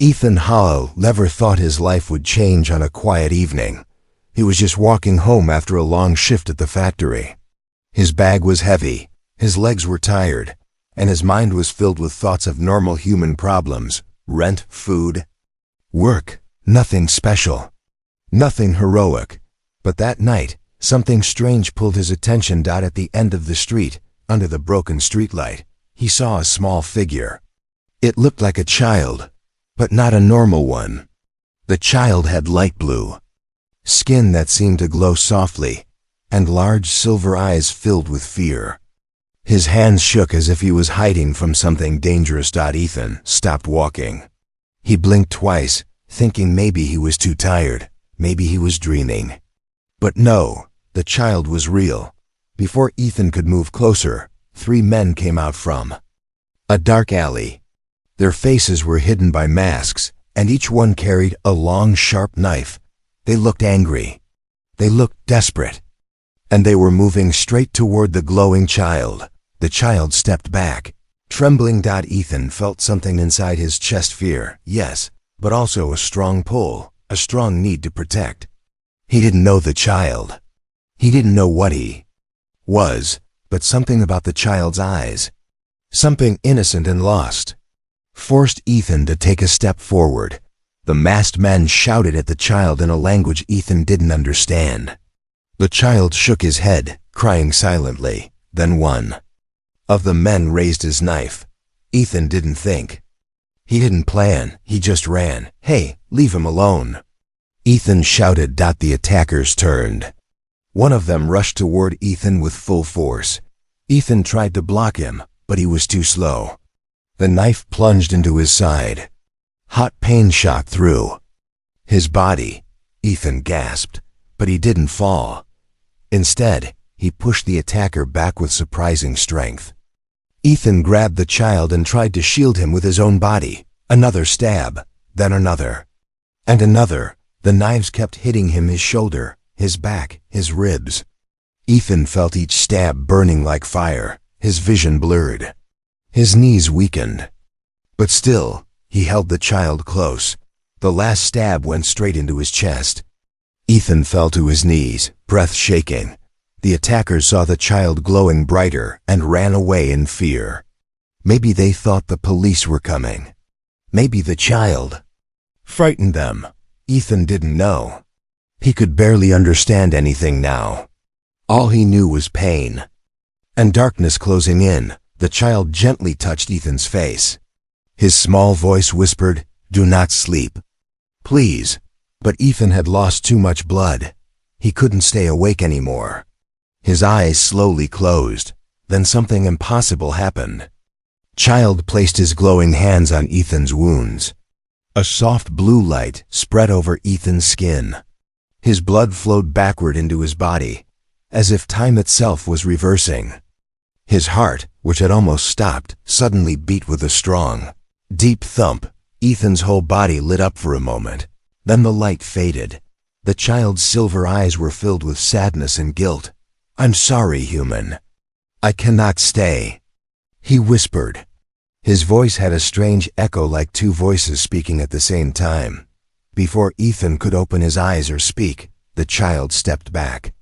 Ethan Howell never thought his life would change on a quiet evening. He was just walking home after a long shift at the factory. His bag was heavy, his legs were tired, and his mind was filled with thoughts of normal human problems: rent, food, work. Nothing special, nothing heroic. But that night, something strange pulled his attention. At the end of the street, under the broken streetlight, he saw a small figure. It looked like a child, but not a normal one. The child had light blue skin that seemed to glow softly, and large silver eyes filled with fear. His hands shook as if he was hiding from something dangerous. Ethan stopped walking. He blinked twice, thinking maybe he was too tired, maybe he was dreaming. But no, the child was real. Before Ethan could move closer, 3 men came out from a dark alley. Their faces were hidden by masks, and each one carried a long, sharp knife. They looked angry. They looked desperate. And they were moving straight toward the glowing child. The child stepped back, trembling. Ethan felt something inside his chest: fear, yes, but also a strong pull, a strong need to protect. He didn't know the child. He didn't know what he was, but something about the child's eyes, something innocent and lost, forced Ethan to take a step forward. The masked men shouted at the child in a language Ethan didn't understand. The child shook his head, crying silently. Then one of the men raised his knife. Ethan didn't think. He didn't plan, he just ran. "Hey, leave him alone!" Ethan shouted. The attackers turned. One of them rushed toward Ethan with full force. Ethan tried to block him, but he was too slow. The knife plunged into his side. Hot pain shot through his body. Ethan gasped, but he didn't fall. Instead, he pushed the attacker back with surprising strength. Ethan grabbed the child and tried to shield him with his own body. Another stab, then another, and another. The knives kept hitting him: his shoulder, his back, his ribs. Ethan felt each stab burning like fire. His vision blurred. His knees weakened. But still, he held the child close. The last stab went straight into his chest. Ethan fell to his knees, breath shaking. The attackers saw the child glowing brighter and ran away in fear. Maybe they thought the police were coming. Maybe the child frightened them. Ethan didn't know. He could barely understand anything now. All he knew was pain and darkness closing in. The child gently touched Ethan's face. His small voice whispered, "Do not sleep, please." But Ethan had lost too much blood. He couldn't stay awake anymore. His eyes slowly closed. Then something impossible happened. Child placed his glowing hands on Ethan's wounds. A soft blue light spread over Ethan's skin. His blood flowed backward into his body, as if time itself was reversing. His heart, which had almost stopped, suddenly beat with a strong, deep thump. Ethan's whole body lit up for a moment. Then the light faded. The child's silver eyes were filled with sadness and guilt. "I'm sorry, human. I cannot stay," he whispered. His voice had a strange echo, like 2 voices speaking at the same time. Before Ethan could open his eyes or speak, the child stepped back.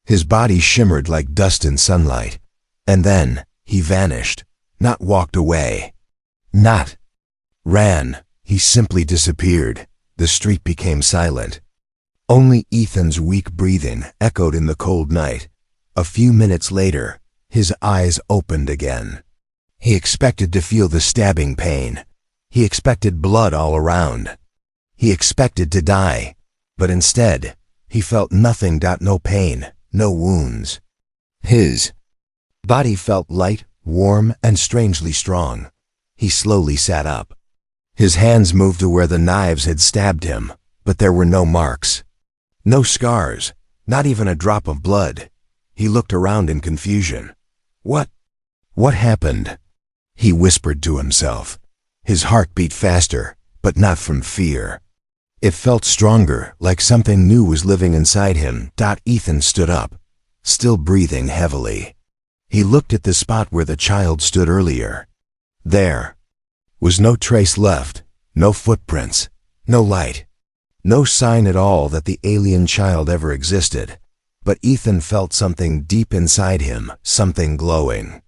His body shimmered like dust in sunlight. And then, he vanished. Not walked away. Not ran. He simply disappeared. The street became silent. Only Ethan's weak breathing echoed in the cold night. A few minutes later, his eyes opened again. He expected to feel the stabbing pain. He expected blood all around. He expected to die. But instead, he felt nothing. No pain, no wounds. His body felt light, warm, and strangely strong. He slowly sat up. His hands moved to where the knives had stabbed him, but there were no marks. No scars, not even a drop of blood. He looked around in confusion. What happened?" he whispered to himself. His heart beat faster, but not from fear. It felt stronger, like something new was living inside him. Ethan stood up, still breathing heavily. He looked at the spot where the child stood earlier. There was no trace left, No footprints, no light, no sign at all that the alien child ever existed. But Ethan felt something deep inside him, something glowing.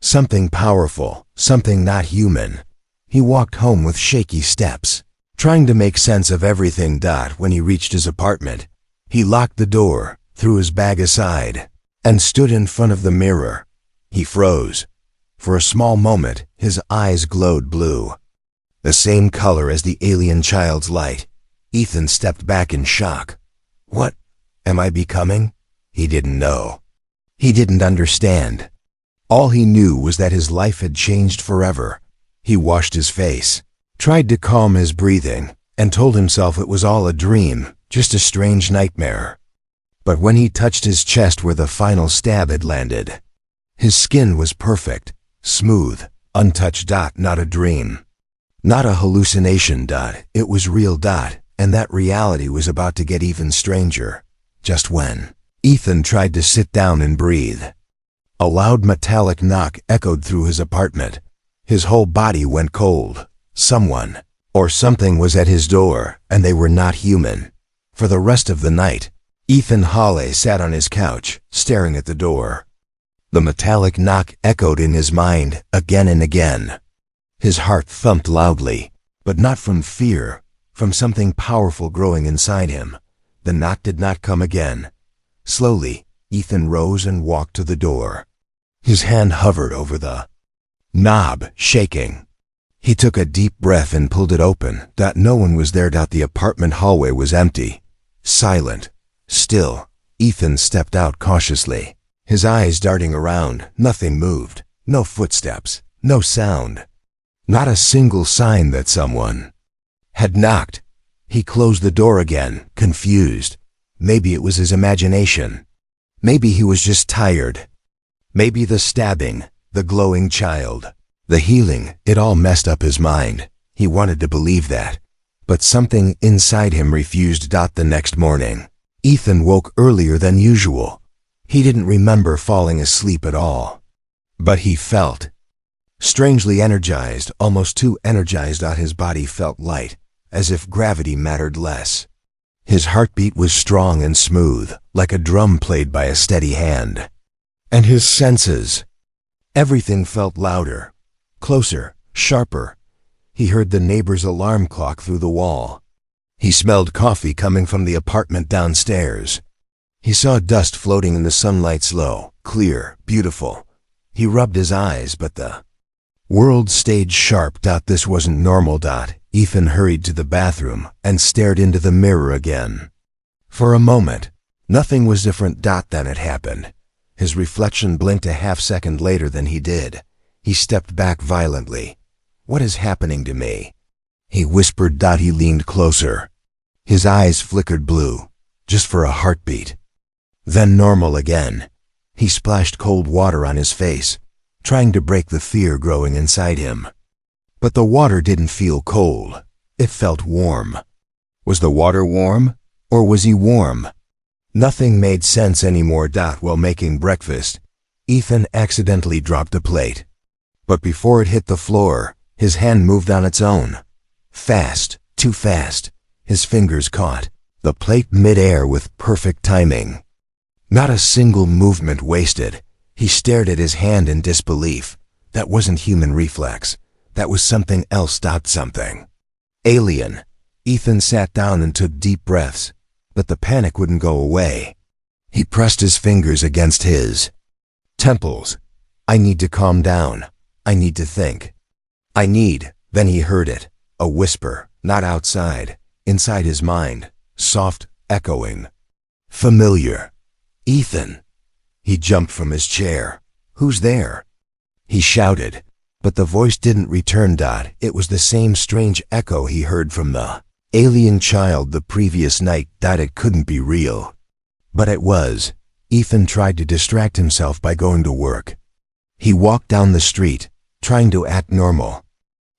Something powerful, something not human. He walked home with shaky steps, trying to make sense of everything. When he reached his apartment, he locked the door, threw his bag aside, and stood in front of the mirror. He froze. For a small moment, his eyes glowed blue, the same color as the alien child's light. Ethan stepped back in shock. What am I becoming? He didn't know. He didn't understand. All he knew was that his life had changed forever. He washed his face, tried to calm his breathing, and told himself it was all a dream, just a strange nightmare. But when he touched his chest where the final stab had landed, his skin was perfect, smooth, untouched. Not a dream. Not a hallucination. It was real. And that reality was about to get even stranger. Just when Ethan tried to sit down and breathe, a loud metallic knock echoed through his apartment. His whole body went cold. Someone, or something, was at his door, and they were not human. For the rest of the night, Ethan Hawley sat on his couch, staring at the door. The metallic knock echoed in his mind again and again. His heart thumped loudly, but not from fear, from something powerful growing inside him. The knock did not come again. Slowly, Ethan rose and walked to the door. His hand hovered over the knob, shaking. He took a deep breath and pulled it open. No one was there. The apartment hallway was empty, silent, still. Ethan stepped out cautiously, his eyes darting around. Nothing moved. No footsteps, no sound. Not a single sign that someone had knocked. He closed the door again, confused. Maybe it was his imagination. Maybe he was just tired. Maybe the stabbing, the glowing child, the healing, it all messed up his mind. He wanted to believe that, but something inside him refused. The next morning, Ethan woke earlier than usual. He didn't remember falling asleep at all. But he felt strangely energized, almost too energized. His body felt light, as if gravity mattered less. His heartbeat was strong and smooth, like a drum played by a steady hand. And his senses, everything felt louder, closer, sharper. He heard the neighbor's alarm clock through the wall. He smelled coffee coming from the apartment downstairs. He saw dust floating in the sunlight, slow, clear, beautiful. He rubbed his eyes, but the world stayed sharp. This wasn't normal. Ethan hurried to the bathroom and stared into the mirror again. For a moment, nothing was different than it happened. His reflection blinked a half-second later than he did. He stepped back violently. What is happening to me? He whispered. He leaned closer. His eyes flickered blue, just for a heartbeat. Then normal again. He splashed cold water on his face, trying to break the fear growing inside him. But the water didn't feel cold. It felt warm. Was the water warm? Or was he warm? Nothing made sense anymore. While making breakfast, Ethan accidentally dropped a plate. But before it hit the floor, his hand moved on its own. Fast, too fast. His fingers caught the plate mid-air with perfect timing. Not a single movement wasted. He stared at his hand in disbelief. That wasn't human reflex. That was something else. Something alien. Ethan sat down and took deep breaths, but the panic wouldn't go away. He pressed his fingers against his temples. I need to calm down. I need to think. Then he heard it. A whisper, not outside, inside his mind, soft, echoing. Familiar. Ethan. He jumped from his chair. Who's there? He shouted. But the voice didn't return. It was the same strange echo he heard from the alien child the previous night. It couldn't be real. But it was. Ethan tried to distract himself by going to work. He walked down the street, trying to act normal.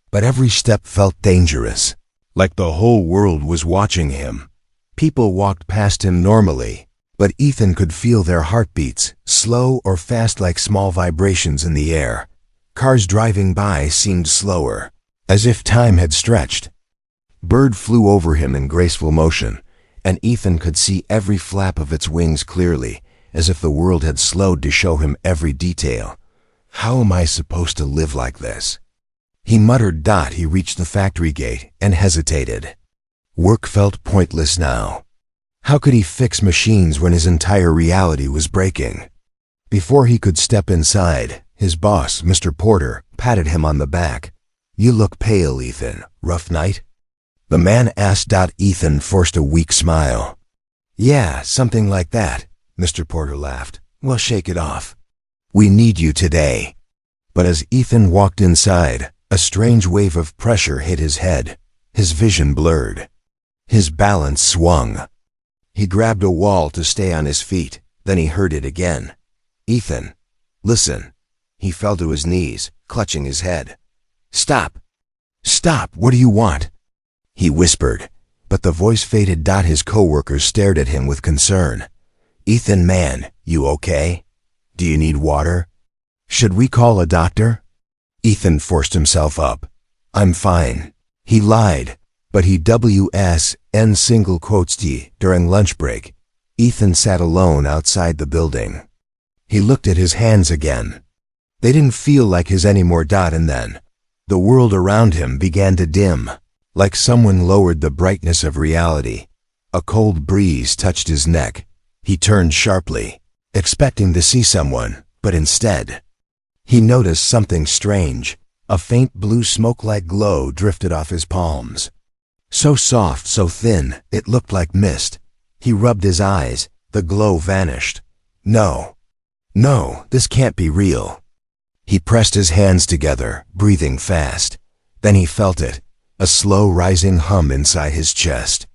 But every step felt dangerous, like the whole world was watching him. People walked past him normally, but Ethan could feel their heartbeats, slow or fast like small vibrations in the air. Cars driving by seemed slower, as if time had stretched. Bird flew over him in graceful motion, and Ethan could see every flap of its wings clearly, as if the world had slowed to show him every detail. How am I supposed to live like this? He muttered. He reached the factory gate and hesitated. Work felt pointless now. How could he fix machines when his entire reality was breaking? Before he could step inside, his boss, Mr. Porter, patted him on the back. You look pale, Ethan. Rough night? The man asked. Ethan forced a weak smile. Yeah, something like that, Mr. Porter laughed. Well, shake it off. We need you today. But as Ethan walked inside, a strange wave of pressure hit his head. His vision blurred. His balance swung. He grabbed a wall to stay on his feet. Then he heard it again. Ethan, listen. He fell to his knees, clutching his head. Stop. Stop. What do you want? He whispered, but the voice faded. His coworkers stared at him with concern. Ethan, man, you okay? Do you need water? Should we call a doctor? Ethan forced himself up. I'm fine. He lied, but he WSN single quotes T during lunch break. Ethan sat alone outside the building. He looked at his hands again. They didn't feel like his anymore. And then, the world around him began to dim, like someone lowered the brightness of reality. A cold breeze touched his neck. He turned sharply, expecting to see someone, but instead, he noticed something strange. A faint blue smoke-like glow drifted off his palms. So soft, so thin, it looked like mist. He rubbed his eyes. The glow vanished. No, this can't be real. He pressed his hands together, breathing fast. Then he felt it, a slow rising hum inside his chest.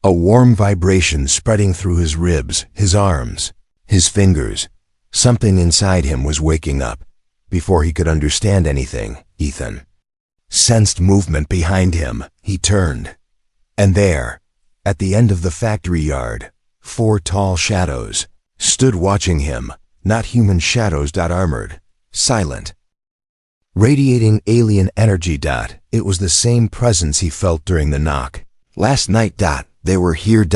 A warm vibration spreading through his ribs, his arms, his fingers. Something inside him was waking up. Before he could understand anything, Ethan sensed movement behind him. He turned. And there, at the end of the factory yard, 4 tall shadows stood watching him. Not human shadows. Armored, silent, radiating alien energy. It was the same presence he felt during the knock. Last night. They were here.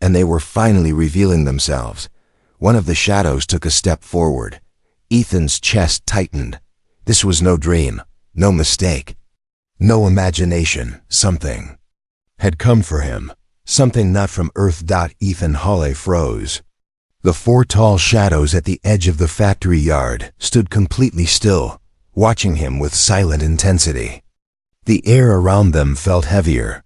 And they were finally revealing themselves. One of the shadows took a step forward. Ethan's chest tightened. This was no dream, no mistake, no imagination. Something had come for him. Something not from Earth. Ethan Hawley froze. The 4 tall shadows at the edge of the factory yard stood completely still, watching him with silent intensity. The air around them felt heavier,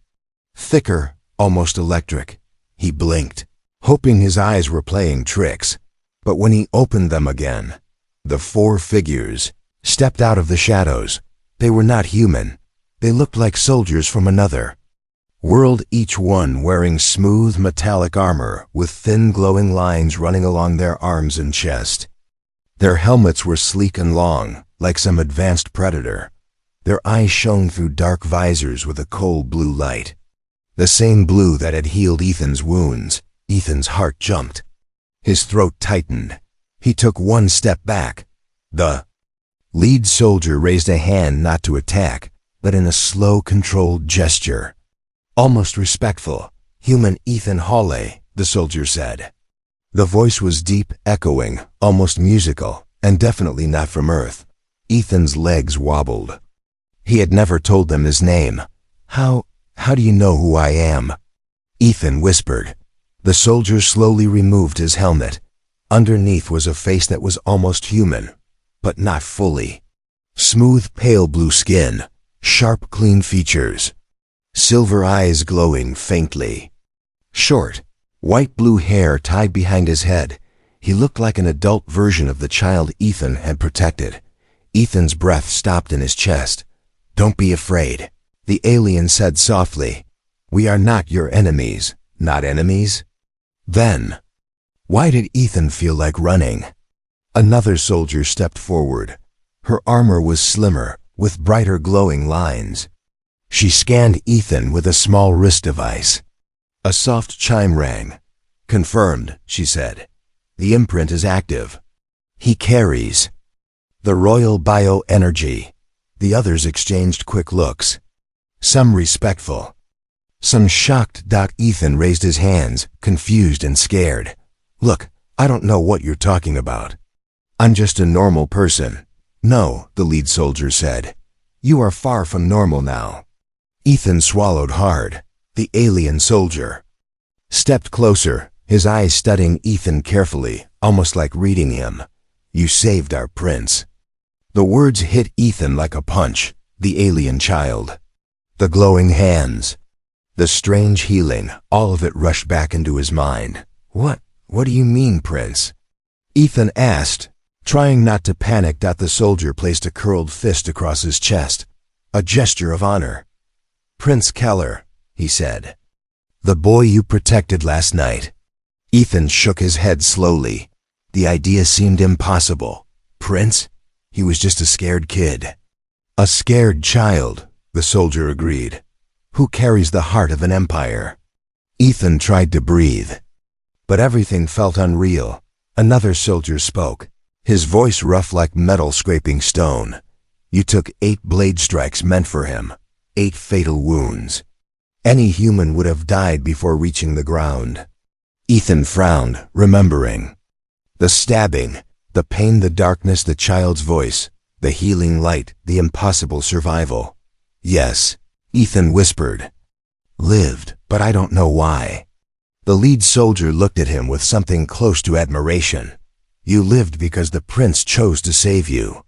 thicker, almost electric. He blinked, hoping his eyes were playing tricks. But when he opened them again, the 4 figures stepped out of the shadows. They were not human. They looked like soldiers from another world, each one wearing smooth metallic armor with thin glowing lines running along their arms and chest. Their helmets were sleek and long, like some advanced predator. Their eyes shone through dark visors with a cold blue light. The same blue that had healed Ethan's wounds. Ethan's heart jumped. His throat tightened. He took one step back. The lead soldier raised a hand, not to attack, but in a slow, controlled gesture. Almost respectful. Human Ethan Hawley, the soldier said. The voice was deep, echoing, almost musical, and definitely not from Earth. Ethan's legs wobbled. He had never told them his name. How do you know who I am? Ethan whispered. The soldier slowly removed his helmet. Underneath was a face that was almost human, but not fully. Smooth, pale blue skin, sharp, clean features, silver eyes glowing faintly. Short, white-blue hair tied behind his head. He looked like an adult version of the child Ethan had protected. Ethan's breath stopped in his chest. Don't be afraid, the alien said softly. We are not your enemies. Not enemies? Then, why did Ethan feel like running? Another soldier stepped forward. Her armor was slimmer, with brighter glowing lines. She scanned Ethan with a small wrist device. A soft chime rang. Confirmed, she said. The imprint is active. He carries the royal bioenergy. The others exchanged quick looks, some respectful, Some shocked. Ethan raised his hands, confused and scared. Look, I don't know what you're talking about. I'm just a normal person. No, the lead soldier said. You are far from normal now. Ethan swallowed hard. The alien soldier stepped closer, his eyes studying Ethan carefully, almost like reading him. You saved our prince. The words hit Ethan like a punch. The alien child. The glowing hands. The strange healing, all of it rushed back into his mind. What do you mean, Prince? Ethan asked, trying not to panic. The soldier placed a curled fist across his chest, a gesture of honor. Prince Keller, he said. The boy you protected last night. Ethan shook his head slowly. The idea seemed impossible. Prince? He was just a scared kid. A scared child, the soldier agreed. Who carries the heart of an empire? Ethan tried to breathe, but everything felt unreal. Another soldier spoke, his voice rough like metal scraping stone. You took 8 blade strikes meant for him, 8 fatal wounds. Any human would have died before reaching the ground. Ethan frowned, remembering. The stabbing, the pain, the darkness, the child's voice, the healing light, the impossible survival. Yes, Ethan whispered. Lived, but I don't know why. The lead soldier looked at him with something close to admiration. You lived because the prince chose to save you.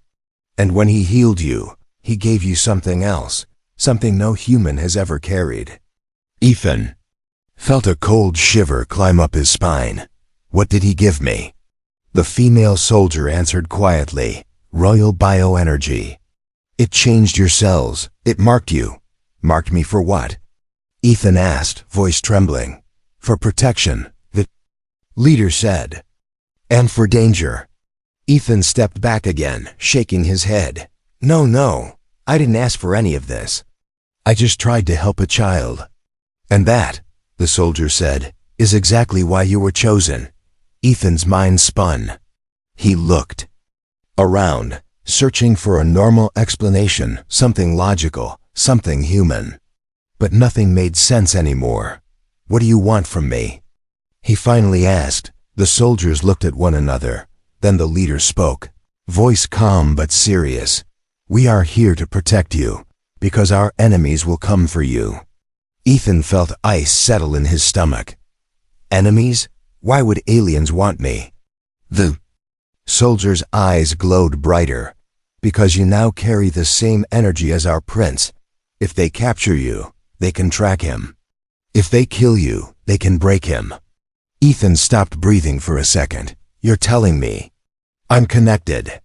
And when he healed you, he gave you something else, something no human has ever carried. Ethan felt a cold shiver climb up his spine. What did he give me? The female soldier answered quietly, royal bioenergy. It changed your cells. It marked you. Marked me for what? Ethan asked, voice trembling. For protection, the leader said. And for danger. Ethan stepped back again, shaking his head. No, I didn't ask for any of this. I just tried to help a child. And that, the soldier said, is exactly why you were chosen. Ethan's mind spun. He looked around, searching for a normal explanation, something logical, something human. But nothing made sense anymore. What do you want from me? He finally asked. The soldiers looked at one another. Then the leader spoke, voice calm but serious. We are here to protect you, because our enemies will come for you. Ethan felt ice settle in his stomach. Enemies? Why would aliens want me? The soldier's eyes glowed brighter. Because you now carry the same energy as our prince. If they capture you, they can track him. If they kill you, they can break him. Ethan stopped breathing for a second. You're telling me I'm connected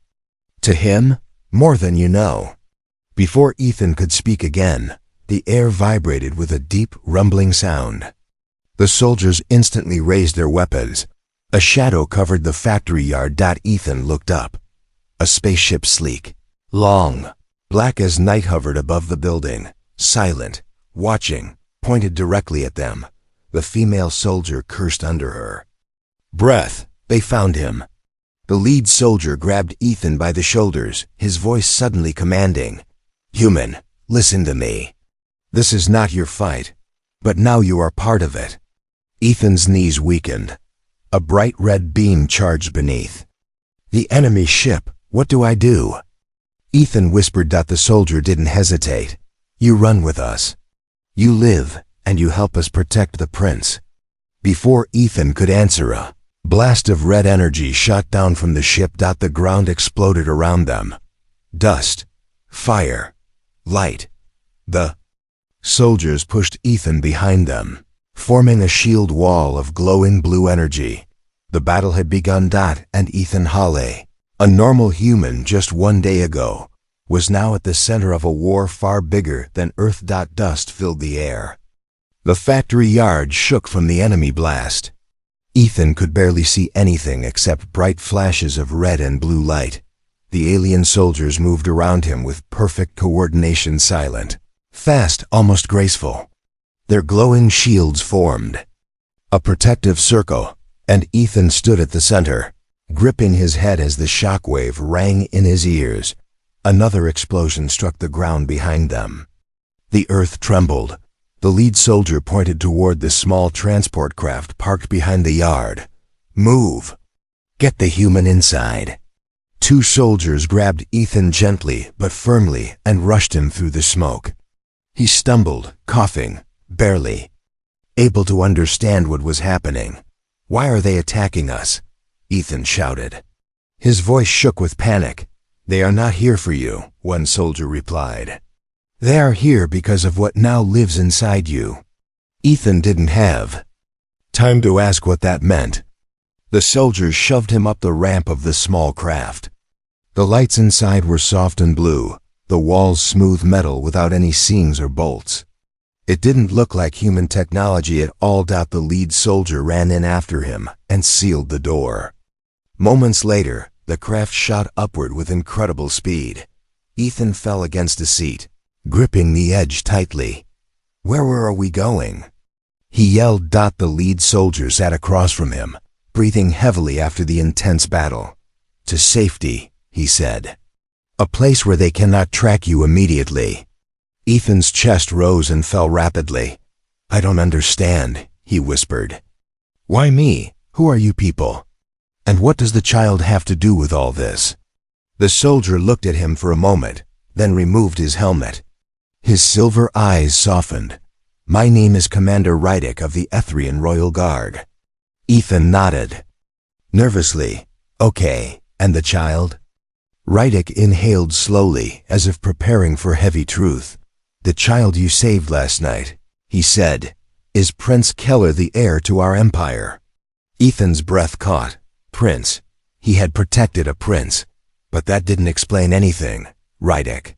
to him? More than you know. Before Ethan could speak again, the air vibrated with a deep, rumbling sound. The soldiers instantly raised their weapons. A shadow covered the factory yard. Ethan looked up. A spaceship, sleek, long, black as night, hovered above the building, silent, watching, pointed directly at them. The female soldier cursed under her breath. They found him. The lead soldier grabbed Ethan by the shoulders, his voice suddenly commanding. Human, listen to me. This is not your fight, but now you are part of it. Ethan's knees weakened. A bright red beam charged beneath. The enemy ship, what do I do? Ethan whispered. The soldier didn't hesitate. You run with us. You live, and you help us protect the prince. Before Ethan could answer, a blast of red energy shot down from the ship. The ground exploded around them. Dust, fire, light. The soldiers pushed Ethan behind them, forming a shield wall of glowing blue energy. The battle had begun. And Ethan Hawley, a normal human just 1 day ago, was now at the center of a war far bigger than Earth. Dust filled the air. The factory yard shook from the enemy blast. Ethan could barely see anything except bright flashes of red and blue light. The alien soldiers moved around him with perfect coordination, silent, fast, almost graceful. Their glowing shields formed a protective circle, and Ethan stood at the center, gripping his head as the shockwave rang in his ears. Another explosion struck the ground behind them. The earth trembled. The lead soldier pointed toward the small transport craft parked behind the yard. "Move! Get the human inside." Two soldiers grabbed Ethan gently but firmly and rushed him through the smoke. He stumbled, coughing, barely able to understand what was happening. "Why are they attacking us?" Ethan shouted. His voice shook with panic. "They are not here for you," one soldier replied. "They are here because of what now lives inside you." Ethan didn't have time to ask what that meant. The soldiers shoved him up the ramp of the small craft. The lights inside were soft and blue, the walls smooth metal without any seams or bolts. It didn't look like human technology at all. The lead soldier ran in after him and sealed the door. Moments later, the craft shot upward with incredible speed. Ethan fell against a seat, gripping the edge tightly. "Where are we going?" he yelled. The lead soldier sat across from him, breathing heavily after the intense battle. "To safety," he said. "A place where they cannot track you immediately." Ethan's chest rose and fell rapidly. "I don't understand," he whispered. "Why me? Who are you people? And what does the child have to do with all this?" The soldier looked at him for a moment, then removed his helmet. His silver eyes softened. "My name is Commander Rydick of the Ethrian Royal Guard." Ethan nodded nervously. "Okay, and the child?" Rydick inhaled slowly, as if preparing for heavy truth. "The child you saved last night," he said, "is Prince Keller, the heir to our empire." Ethan's breath caught. Prince. He had protected a prince. But that didn't explain anything. Rydick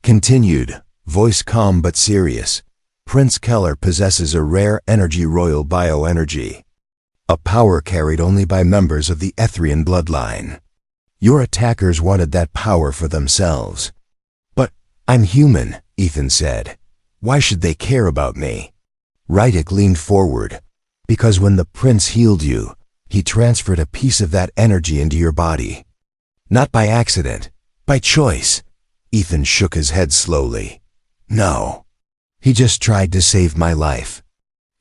continued, voice calm but serious. "Prince Keller possesses a rare energy, royal bioenergy, a power carried only by members of the Ethrian bloodline. Your attackers wanted that power for themselves." "But I'm human," Ethan said. "Why should they care about me?" Rydick leaned forward. "Because when the prince healed you, he transferred a piece of that energy into your body. Not by accident, by choice." Ethan shook his head slowly. "No. He just tried to save my life."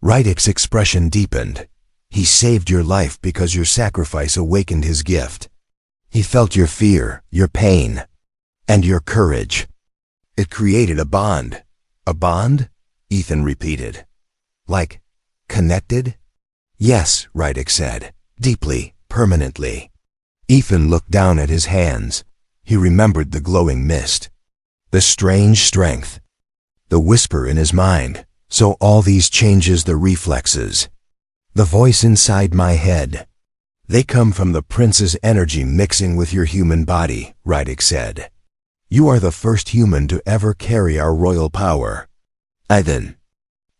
Rydick's expression deepened. "He saved your life because your sacrifice awakened his gift. He felt your fear, your pain, and your courage. It created a bond." "A bond?" Ethan repeated. "Like, connected?" "Yes," Rydick said, "deeply, permanently." Ethan looked down at his hands. He remembered the glowing mist, the strange strength, the whisper in his mind. "So all these changes, the reflexes, the voice inside my head, they come from the prince's energy mixing with your human body," Rydick said. "You are the first human to ever carry our royal power." Ethan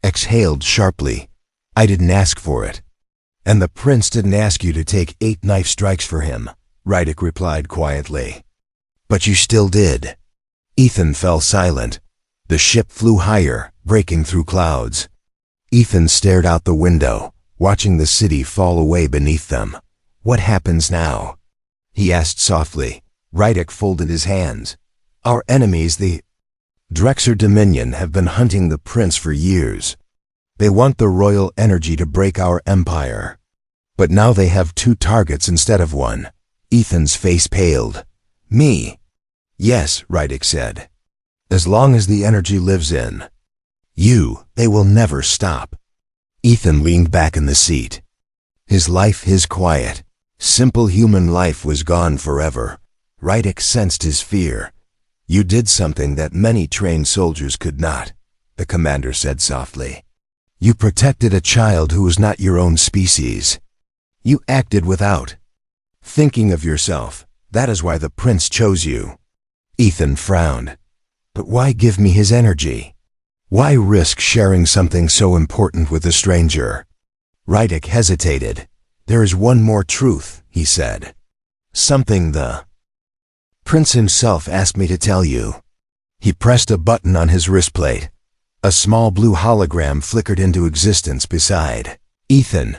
exhaled sharply. "I didn't ask for it." "And the prince didn't ask you to take 8 knife strikes for him," Rydick replied quietly. "But you still did." Ethan fell silent. The ship flew higher, breaking through clouds. Ethan stared out the window, watching the city fall away beneath them. "What happens now?" he asked softly. Rydick folded his hands. "Our enemies, the Drexer Dominion, have been hunting the prince for years. They want the royal energy to break our empire. But now they have 2 targets instead of 1. Ethan's face paled. "Me?" "Yes," Rydick said. "As long as the energy lives in you, they will never stop." Ethan leaned back in the seat. His life, his quiet, simple human life was gone forever. Rydick sensed his fear. "You did something that many trained soldiers could not," the commander said softly. "You protected a child who was not your own species. You acted without thinking of yourself. That is why the prince chose you." Ethan frowned. "But why give me his energy? Why risk sharing something so important with a stranger?" Rydick hesitated. "There is one more truth," he said. "Something the prince himself asked me to tell you." He pressed a button on his wristplate. A small blue hologram flickered into existence beside Ethan.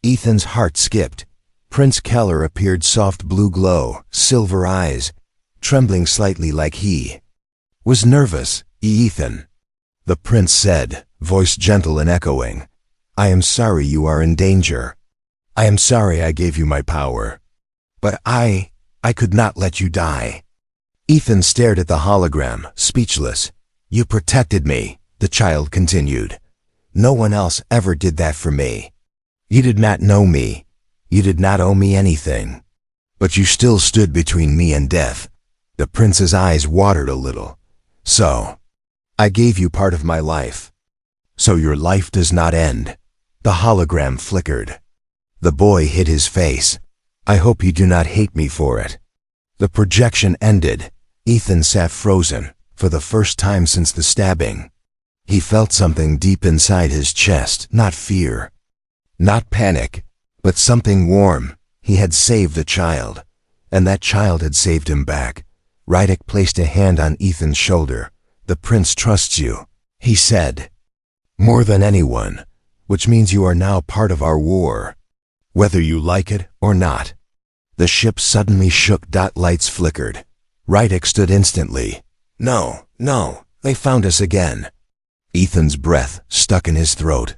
Ethan's heart skipped. Prince Keller appeared, soft blue glow, silver eyes, trembling slightly like he was nervous. "Ethan." The prince said, voice gentle and echoing, "I am sorry you are in danger. I am sorry I gave you my power. But I could not let you die." Ethan stared at the hologram, speechless. "You protected me," the child continued. "No one else ever did that for me. You did not know me. You did not owe me anything. But you still stood between me and death." The prince's eyes watered a little. "So, I gave you part of my life. So your life does not end." The hologram flickered. The boy hid his face. "I hope you do not hate me for it." The projection ended. Ethan sat frozen, for the first time since the stabbing. He felt something deep inside his chest, not fear, not panic, but something warm. He had saved a child, and that child had saved him back. Rydick placed a hand on Ethan's shoulder. "The prince trusts you," he said. "More than anyone, which means you are now part of our war, whether you like it or not." The ship suddenly shook. Lights flickered. Rydick stood instantly. No, they found us again." Ethan's breath stuck in his throat.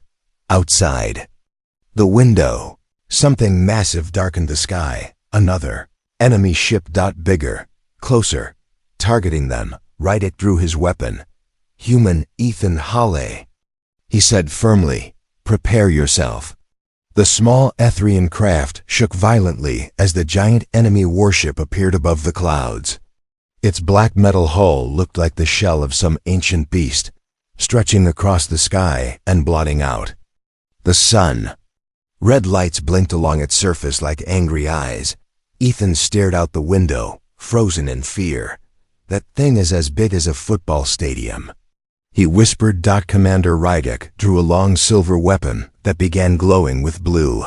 Outside. The window. Something massive darkened the sky. Another enemy ship. Bigger. Closer. Targeting them. Rydick drew his weapon. "Human Ethan Hale," he said firmly. "Prepare yourself." The small Etherian craft shook violently as the giant enemy warship appeared above the clouds. Its black metal hull looked like the shell of some ancient beast, stretching across the sky and blotting out the sun. Red lights blinked along its surface like angry eyes. Ethan stared out the window, frozen in fear. "That thing is as big as a football stadium," he whispered. Commander Rydick drew a long silver weapon that began glowing with blue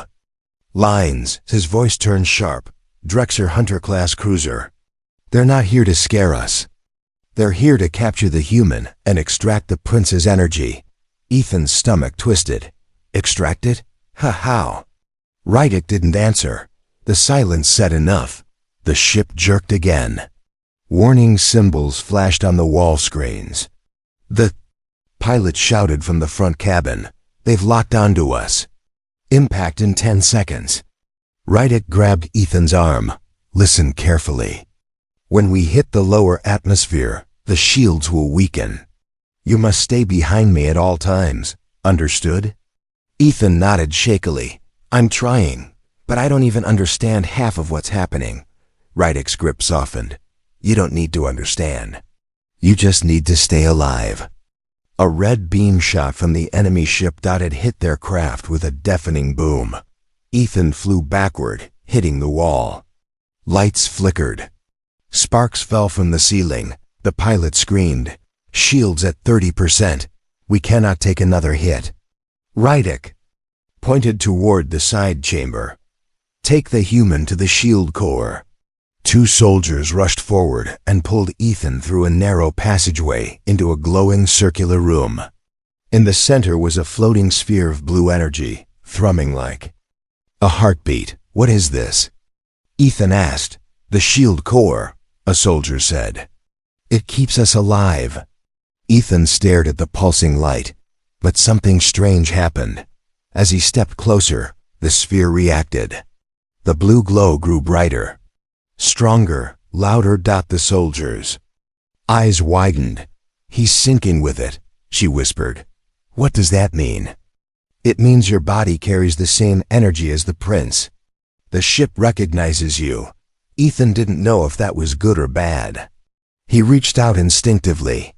lines. His voice turned sharp. "Drexer Hunter-class cruiser. They're not here to scare us. They're here to capture the human and extract the prince's energy." Ethan's stomach twisted. "Extract it? How?" Rydick didn't answer. The silence said enough. The ship jerked again. Warning symbols flashed on the wall screens. The pilot shouted from the front cabin, "They've locked onto us. Impact in 10 seconds. Rydick grabbed Ethan's arm. "Listen carefully. When we hit the lower atmosphere, the shields will weaken. You must stay behind me at all times. Understood?" Ethan nodded shakily. "I'm trying, but I don't even understand half of what's happening." Rydick's grip softened. "You don't need to understand. You just need to stay alive." A red beam shot from the enemy ship. Had hit their craft with a deafening boom. Ethan flew backward, hitting the wall. Lights flickered. Sparks fell from the ceiling. The pilot screamed, "Shields at 30%. We cannot take another hit." Rydick pointed toward the side chamber. "Take the human to the shield core." 2 soldiers rushed forward and pulled Ethan through a narrow passageway into a glowing circular room. In the center was a floating sphere of blue energy, thrumming like a heartbeat. "What is this?" Ethan asked. "The shield core," a soldier said. "It keeps us alive." Ethan stared at the pulsing light, but something strange happened. As he stepped closer, the sphere reacted. The blue glow grew brighter. Stronger, louder. The soldier's eyes widened. "He's syncing with it," she whispered. "What does that mean?" "It means your body carries the same energy as the prince. The ship recognizes you." Ethan didn't know if that was good or bad. He reached out instinctively.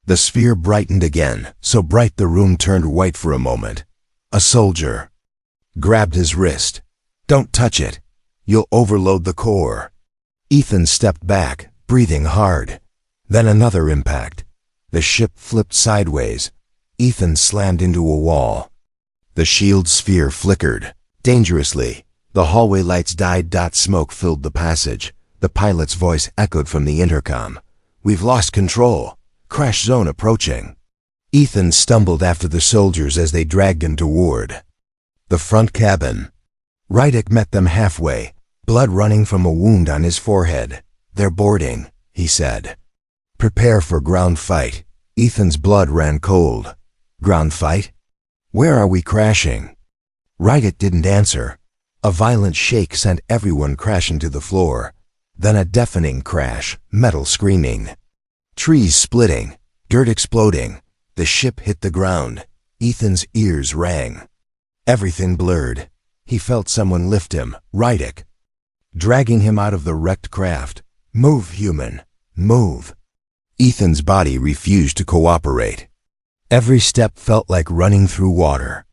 The sphere brightened again, so bright the room turned white for a moment. A soldier grabbed his wrist. "Don't touch it. You'll overload the core." Ethan stepped back, breathing hard. Then another impact. The ship flipped sideways. Ethan slammed into a wall. The shield sphere flickered dangerously. The hallway lights died. Smoke filled the passage. The pilot's voice echoed from the intercom. "We've lost control. Crash zone approaching." Ethan stumbled after the soldiers as they dragged him toward the front cabin. Rydick met them halfway, blood running from a wound on his forehead. "They're boarding," he said. "Prepare for ground fight." Ethan's blood ran cold. Ground fight? Where are we crashing? Rydick didn't answer. A violent shake sent everyone crashing to the floor. Then a deafening crash, metal screaming. Trees splitting, dirt exploding. The ship hit the ground. Ethan's ears rang. Everything blurred. He felt someone lift him, Rydick, dragging him out of the wrecked craft. Move, human, move. Ethan's body refused to cooperate. Every step felt like running through water.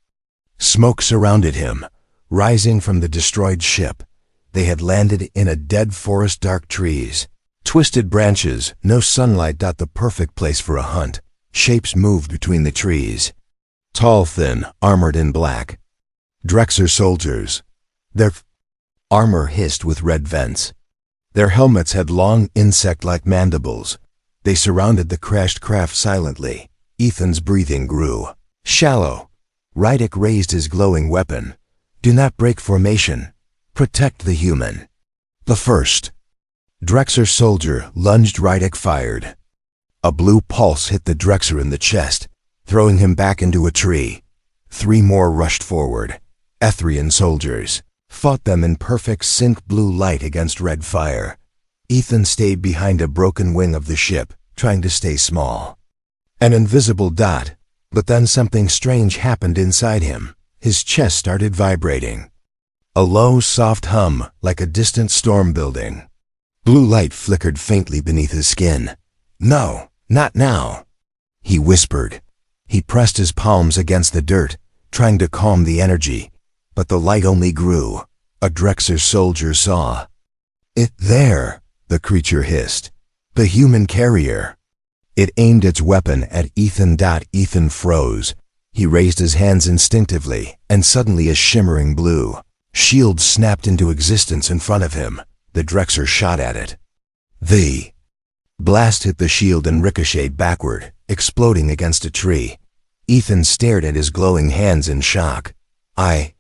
Smoke surrounded him, rising from the destroyed ship. They had landed in a dead forest, dark trees. Twisted branches, no sunlight. The perfect place for a hunt. Shapes moved between the trees. Tall, thin, armored in black. Drexer soldiers. Their armor hissed with red vents. Their helmets had long, insect-like mandibles. They surrounded the crashed craft silently. Ethan's breathing grew shallow. Rydick raised his glowing weapon. Do not break formation. Protect the human. The first Drexer soldier lunged. Rydick fired. A blue pulse hit the Drexer in the chest, throwing him back into a tree. 3 more rushed forward. Etherian soldiers fought them in perfect sync, blue light against red fire. Ethan stayed behind a broken wing of the ship, trying to stay small. An invisible dot, but then something strange happened inside him. His chest started vibrating. A low, soft hum, like a distant storm building. Blue light flickered faintly beneath his skin. No, not now, he whispered. He pressed his palms against the dirt, trying to calm the energy, but the light only grew. A Drexer soldier saw it. There, the creature hissed. The human carrier. It aimed its weapon at Ethan. Ethan froze. He raised his hands instinctively, and suddenly a shimmering blue shield snapped into existence in front of him. The Drexer shot at it. The blast hit the shield and ricocheted backward, exploding against a tree. Ethan stared at his glowing hands in shock. I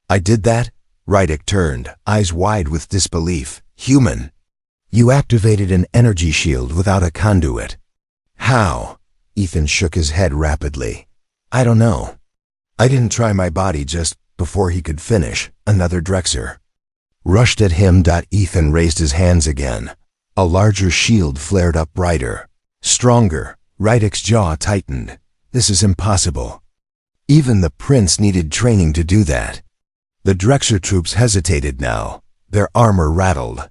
did that? Rydick turned, eyes wide with disbelief. Human, you activated an energy shield without a conduit. How? Ethan shook his head rapidly. I don't know. I didn't try my body. Just before he could finish, another Drexer rushed at him. Ethan raised his hands again. A larger shield flared up, brighter, stronger. Rydick's jaw tightened. This is impossible. Even the prince needed training to do that. The Drexer troops hesitated now. Their armor rattled.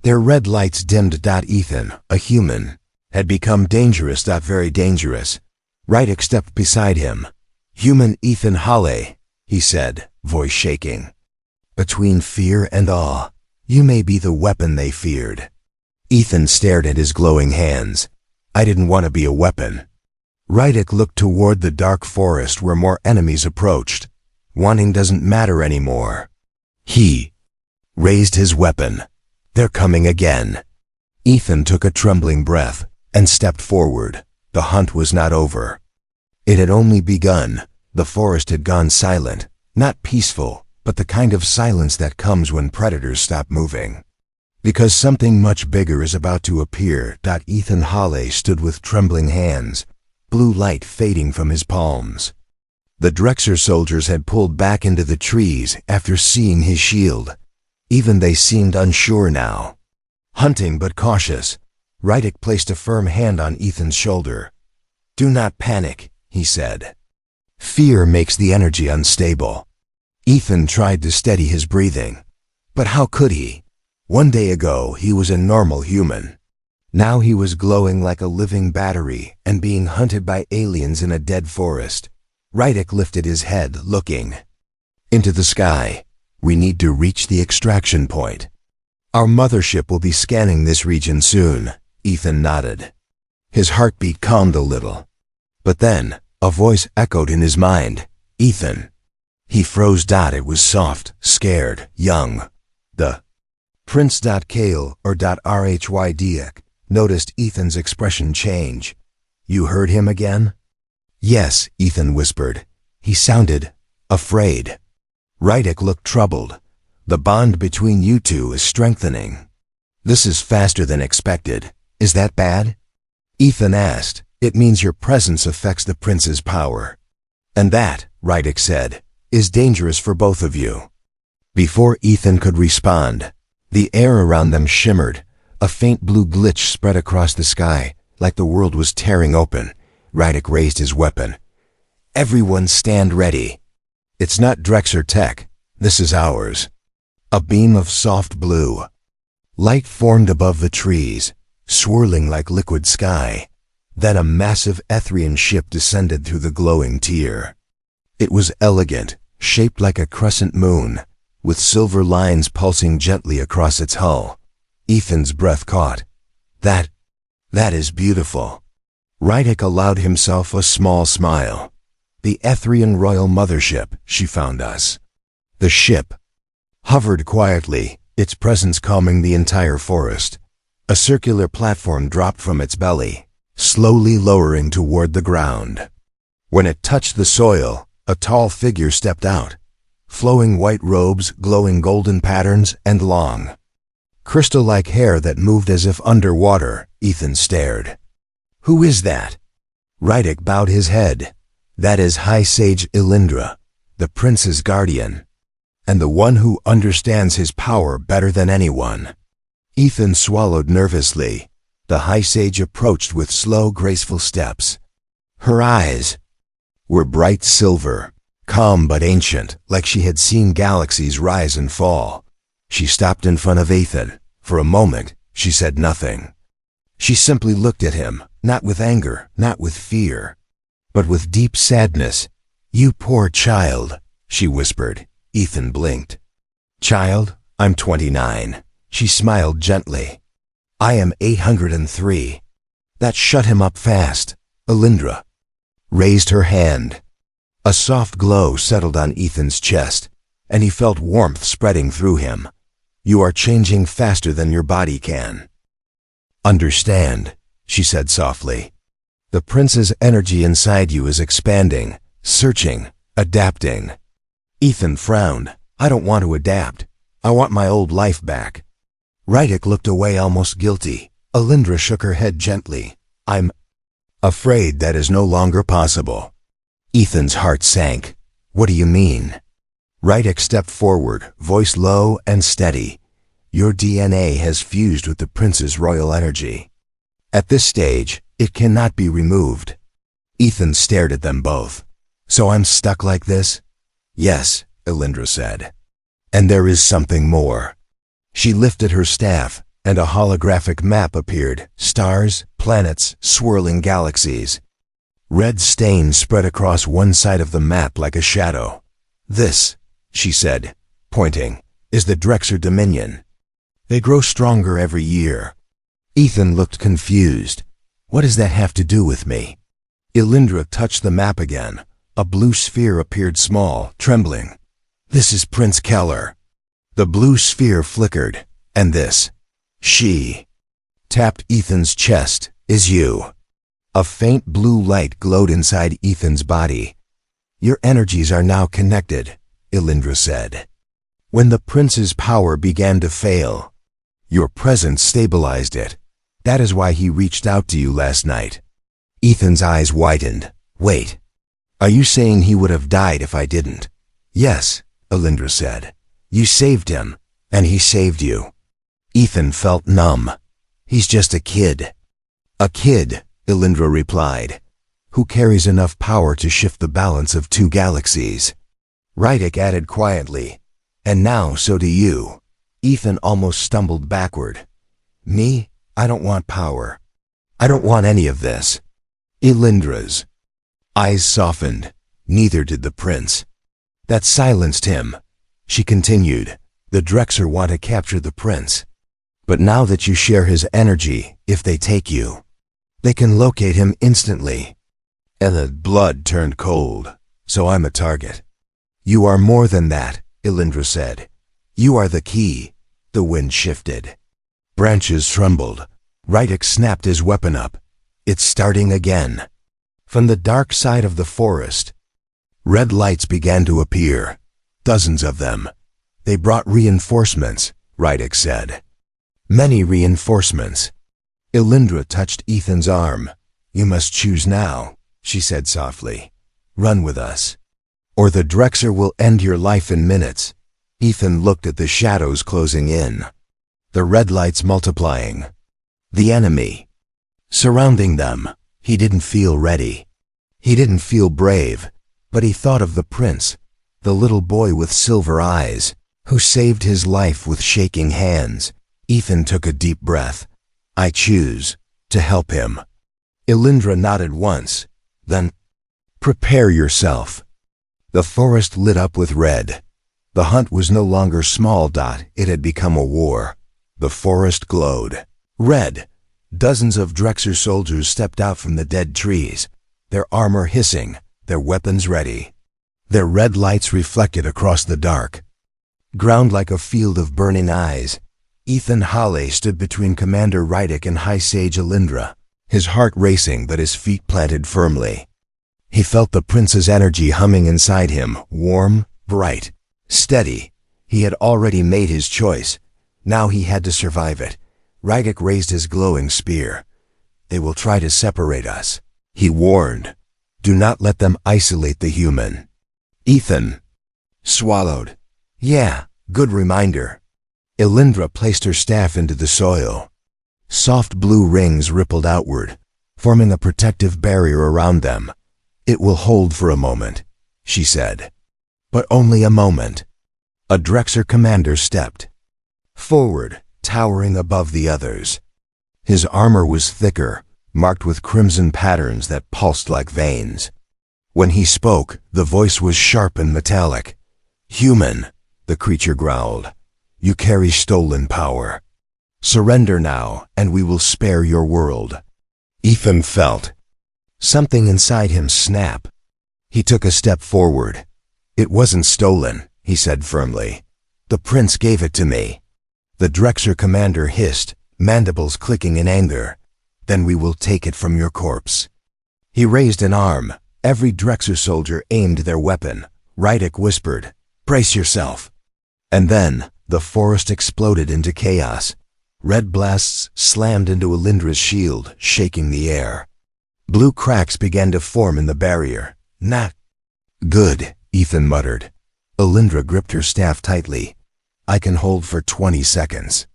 Their red lights dimmed. Ethan, a human, had become dangerous. Very dangerous. Rydick stepped beside him. Human Ethan Hale, he said, voice shaking. Between fear and awe, you may be the weapon they feared. Ethan stared at his glowing hands. I didn't want to be a weapon. Rydick looked toward the dark forest where more enemies approached. Wanting doesn't matter anymore. He raised his weapon. They're coming again. Ethan took a trembling breath and stepped forward. The hunt was not over. It had only begun. The forest had gone silent, not peaceful, but the kind of silence that comes when predators stop moving. Because something much bigger is about to appear. Ethan Hale stood with trembling hands, blue light fading from his palms. The Drexer soldiers had pulled back into the trees after seeing his shield. Even they seemed unsure now. Hunting but cautious, Rydick placed a firm hand on Ethan's shoulder. Do not panic, he said. Fear makes the energy unstable. Ethan tried to steady his breathing. But how could he? One day ago, he was a normal human. Now he was glowing like a living battery and being hunted by aliens in a dead forest. Rydick lifted his head, looking into the sky. We need to reach the extraction point. Our mothership will be scanning this region soon. Ethan nodded. His heartbeat calmed a little. But then, a voice echoed in his mind. Ethan. He froze. It was soft, scared, young. The Prince. Kale or Rhydek noticed Ethan's expression change. You heard him again? Yes, Ethan whispered. He sounded afraid. Rydick looked troubled. The bond between you two is strengthening. This is faster than expected. Is that bad? Ethan asked. It means your presence affects the prince's power. And that, Rydick said, is dangerous for both of you. Before Ethan could respond, the air around them shimmered. A faint blue glitch spread across the sky, like the world was tearing open. Rydick raised his weapon. Everyone stand ready. It's not Drexer tech. This is ours. A beam of soft blue. Light formed above the trees, swirling like liquid sky. Then a massive Etherian ship descended through the glowing tier. It was elegant, shaped like a crescent moon, with silver lines pulsing gently across its hull. Ethan's breath caught. That is beautiful. Rydick allowed himself a small smile. The Etherian Royal Mothership, she found us. The ship hovered quietly, its presence calming the entire forest. A circular platform dropped from its belly, slowly lowering toward the ground. When it touched the soil, a tall figure stepped out. Flowing white robes, glowing golden patterns, and long, crystal-like hair that moved as if underwater. Ethan stared. Who is that? Rydick bowed his head. That is High Sage Elindra, the prince's guardian, and the one who understands his power better than anyone. Ethan swallowed nervously. The High Sage approached with slow, graceful steps. Her eyes were bright silver, calm but ancient, like she had seen galaxies rise and fall. She stopped in front of Ethan. For a moment, she said nothing. She simply looked at him, not with anger, not with fear, but with deep sadness. You poor child, she whispered. Ethan blinked. Child, I'm 29. She smiled gently. I am 803. That shut him up fast. Elindra raised her hand. A soft glow settled on Ethan's chest, and he felt warmth spreading through him. You are changing faster than your body can understand, she said softly. The prince's energy inside you is expanding, searching, adapting. Ethan frowned. I don't want to adapt. I want my old life back. Rydick looked away almost guilty. Elindra shook her head gently. I'm afraid that is no longer possible. Ethan's heart sank. What do you mean? Rydick stepped forward, voice low and steady. Your DNA has fused with the prince's royal energy. At this stage, it cannot be removed. Ethan stared at them both. So I'm stuck like this? Yes, Elindra said. And there is something more. She lifted her staff, and a holographic map appeared. Stars, planets, swirling galaxies. Red stains spread across one side of the map like a shadow. This, she said, pointing, is the Drexer Dominion. They grow stronger every year. Ethan looked confused. What does that have to do with me? Elindra touched the map again. A blue sphere appeared small, trembling. This is Prince Keller. The blue sphere flickered, and this, she tapped Ethan's chest, is you. A faint blue light glowed inside Ethan's body. Your energies are now connected, Elindra said. When the prince's power began to fail, your presence stabilized it. That is why he reached out to you last night. Ethan's eyes widened. Wait, are you saying he would have died if I didn't? Yes, Elindra said. You saved him, and he saved you. Ethan felt numb. He's just a kid. A kid, Elindra replied, who carries enough power to shift the balance of two galaxies. Rydick added quietly, and now so do you. Ethan almost stumbled backward. Me? I don't want power. I don't want any of this. Elindra's eyes softened. Neither did the prince. That silenced him. She continued, the Drexer want to capture the prince. But now that you share his energy, if they take you, they can locate him instantly. And the blood turned cold, so I'm a target. You are more than that, Elindra said. You are the key. The wind shifted. Branches trembled. Rydick snapped his weapon up. It's starting again. From the dark side of the forest, red lights began to appear. Dozens of them. They brought reinforcements, Rydick said. Many reinforcements. Elindra touched Ethan's arm. "You must choose now," she said softly. "Run with us, or the Drexer will end your life in minutes." Ethan looked at the shadows closing in, the red lights multiplying, the enemy surrounding them. He didn't feel ready. He didn't feel brave, but he thought of the prince, the little boy with silver eyes, who saved his life with shaking hands. Ethan took a deep breath. "I choose to help him." Elindra nodded once, then, "Prepare yourself." The forest lit up with red. The hunt was no longer small. It had become a war. The forest glowed red. Dozens of Drexer soldiers stepped out from the dead trees, their armor hissing, their weapons ready. Their red lights reflected across the dark ground like a field of burning eyes. Ethan Hale stood between Commander Rydick and High Sage Elindra, his heart racing but his feet planted firmly. He felt the prince's energy humming inside him, warm, bright, steady. He had already made his choice. Now he had to survive it. Rydick raised his glowing spear. "They will try to separate us," he warned. "Do not let them isolate the human." Ethan swallowed. "Yeah, good reminder." Elindra placed her staff into the soil. Soft blue rings rippled outward, forming a protective barrier around them. "It will hold for a moment," she said. But only a moment. A Drexer commander stepped forward, towering above the others. His armor was thicker, marked with crimson patterns that pulsed like veins. When he spoke, the voice was sharp and metallic. "Human," the creature growled, "you carry stolen power. Surrender now, and we will spare your world." Ethan felt something inside him snap. He took a step forward. "It wasn't stolen," he said firmly. "The prince gave it to me." The Drexer commander hissed, mandibles clicking in anger. "Then we will take it from your corpse." He raised an arm. Every Drexer soldier aimed their weapon. Rydick whispered, "Brace yourself." And then, the forest exploded into chaos. Red blasts slammed into Elindra's shield, shaking the air. Blue cracks began to form in the barrier. "Not good," Ethan muttered. Elindra gripped her staff tightly. "I can hold for 20 seconds.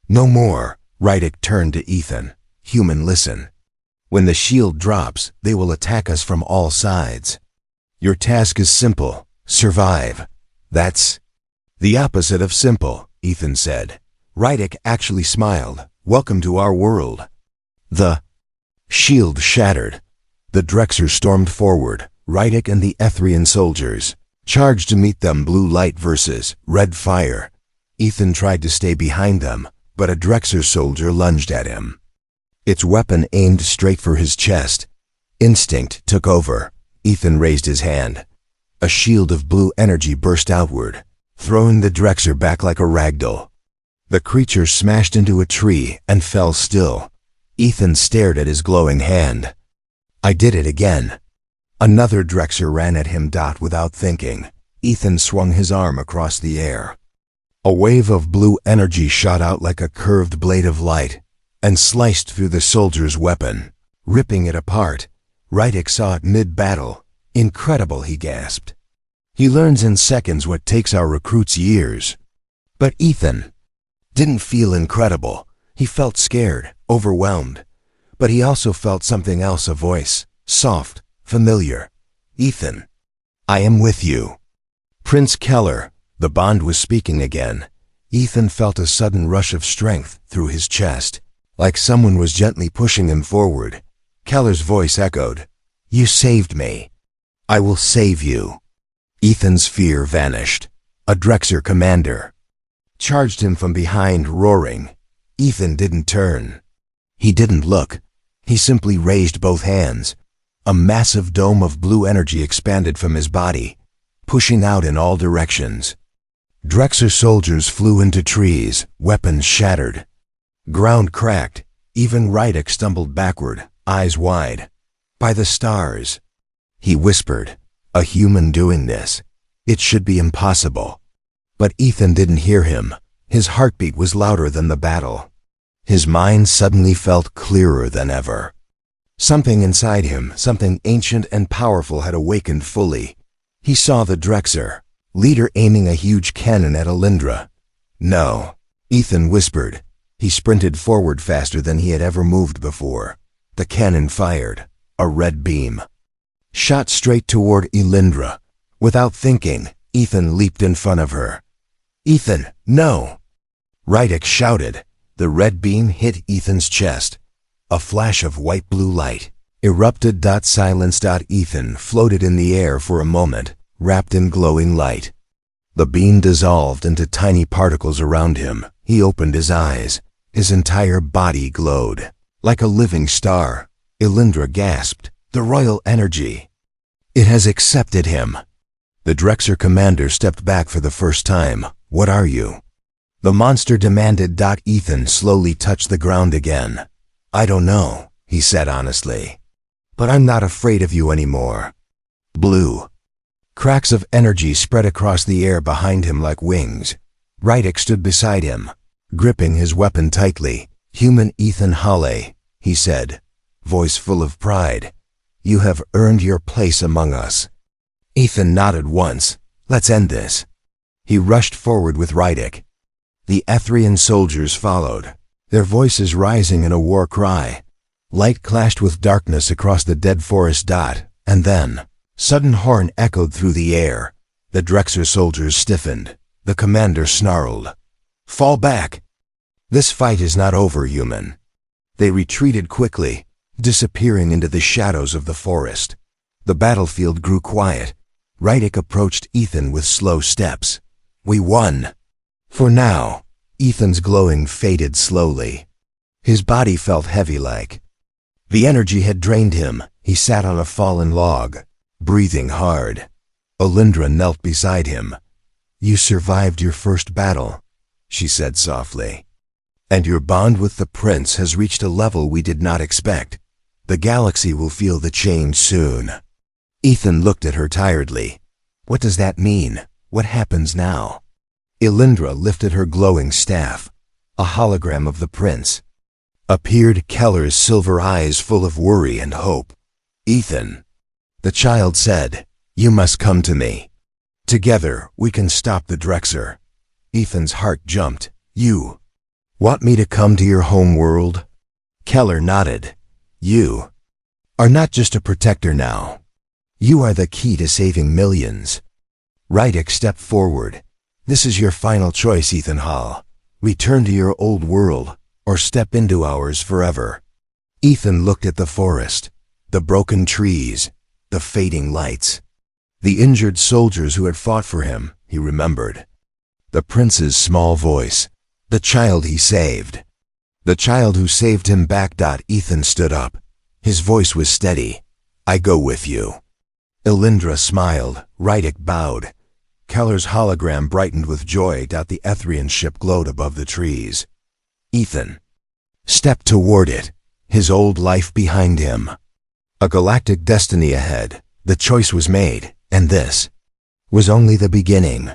"No more." Rydick turned to Ethan. "Human, listen. When the shield drops, they will attack us from all sides. Your task is simple. Survive." "That's the opposite of simple," Ethan said. Rydick actually smiled. "Welcome to our world." The shield shattered. The Drexer stormed forward. Rydick and the Ethrian soldiers charged to meet them, blue light versus red fire. Ethan tried to stay behind them, but a Drexer soldier lunged at him. Its weapon aimed straight for his chest. Instinct took over. Ethan raised his hand. A shield of blue energy burst outward, throwing the Drexer back like a ragdoll. The creature smashed into a tree and fell still. Ethan stared at his glowing hand. "I did it again." Another Drexer ran at him. Without thinking, Ethan swung his arm across the air. A wave of blue energy shot out like a curved blade of light and sliced through the soldier's weapon, ripping it apart. Rydick saw it mid-battle. "Incredible," he gasped. "He learns in seconds what takes our recruits years." But Ethan didn't feel incredible. He felt scared, overwhelmed. But he also felt something else, a voice, soft, familiar. "Ethan, I am with you." Prince Keller, the Bond, was speaking again. Ethan felt a sudden rush of strength through his chest, like someone was gently pushing him forward. Keller's voice echoed, "You saved me. I will save you." Ethan's fear vanished. A Drexer commander charged him from behind, roaring. Ethan didn't turn. He didn't look. He simply raised both hands. A massive dome of blue energy expanded from his body, pushing out in all directions. Drexer soldiers flew into trees, weapons shattered. Ground cracked. Even Rydick stumbled backward, eyes wide. "By the stars," he whispered. "A human doing this. It should be impossible." But Ethan didn't hear him. His heartbeat was louder than the battle. His mind suddenly felt clearer than ever. Something inside him, something ancient and powerful, had awakened fully. He saw the Drexer, leader, aiming a huge cannon at Alindra. "No," Ethan whispered. He sprinted forward faster than he had ever moved before. The cannon fired. A red beam shot straight toward Elindra. Without thinking, Ethan leaped in front of her. "Ethan, no!" Rydick shouted. The red beam hit Ethan's chest. A flash of white-blue light erupted. Silence. Ethan floated in the air for a moment, wrapped in glowing light. The beam dissolved into tiny particles around him. He opened his eyes. His entire body glowed. Like a living star. Elindra gasped. "The royal energy. It has accepted him." The Drexer commander stepped back for the first time. "What are you?" the monster demanded. Ethan slowly touched the ground again. "I don't know," he said honestly. "But I'm not afraid of you anymore." Blue cracks of energy spread across the air behind him like wings. Rydick stood beside him, gripping his weapon tightly. "Human Ethan Hale," he said, voice full of pride. "You have earned your place among us." Ethan nodded once. "Let's end this." He rushed forward with Rydick. The Ethrian soldiers followed, their voices rising in a war cry. Light clashed with darkness across the dead forest. And then, sudden horn echoed through the air. The Drexer soldiers stiffened. The commander snarled. "Fall back! This fight is not over, human." They retreated quickly, disappearing into the shadows of the forest. The battlefield grew quiet. Rydick approached Ethan with slow steps. "We won." For now. Ethan's glowing faded slowly. His body felt heavy like the energy had drained him. He sat on a fallen log, breathing hard. Alindra knelt beside him. "You survived your first battle," she said softly. "And your bond with the prince has reached a level we did not expect. The galaxy will feel the change soon." Ethan looked at her tiredly. "What does that mean? What happens now?" Elindra lifted her glowing staff. A hologram of the prince appeared, Keller's silver eyes full of worry and hope. "Ethan," the child said, "you must come to me. Together, we can stop the Drexer." Ethan's heart jumped. "You want me to come to your home world?" Keller nodded. "You are not just a protector now. You are the key to saving millions." Rydick stepped forward. "This is your final choice, Ethan Hall. Return to your old world, or step into ours forever." Ethan looked at the forest, the broken trees, the fading lights. The injured soldiers who had fought for him, he remembered. The prince's small voice. The child he saved. The child who saved him back. Ethan stood up. His voice was steady. "I go with you." Elindra smiled. Rydick bowed. Keller's hologram brightened with joy. The Ethrian ship glowed above the trees. Ethan stepped toward it, his old life behind him. A galactic destiny ahead. The choice was made, and this was only the beginning.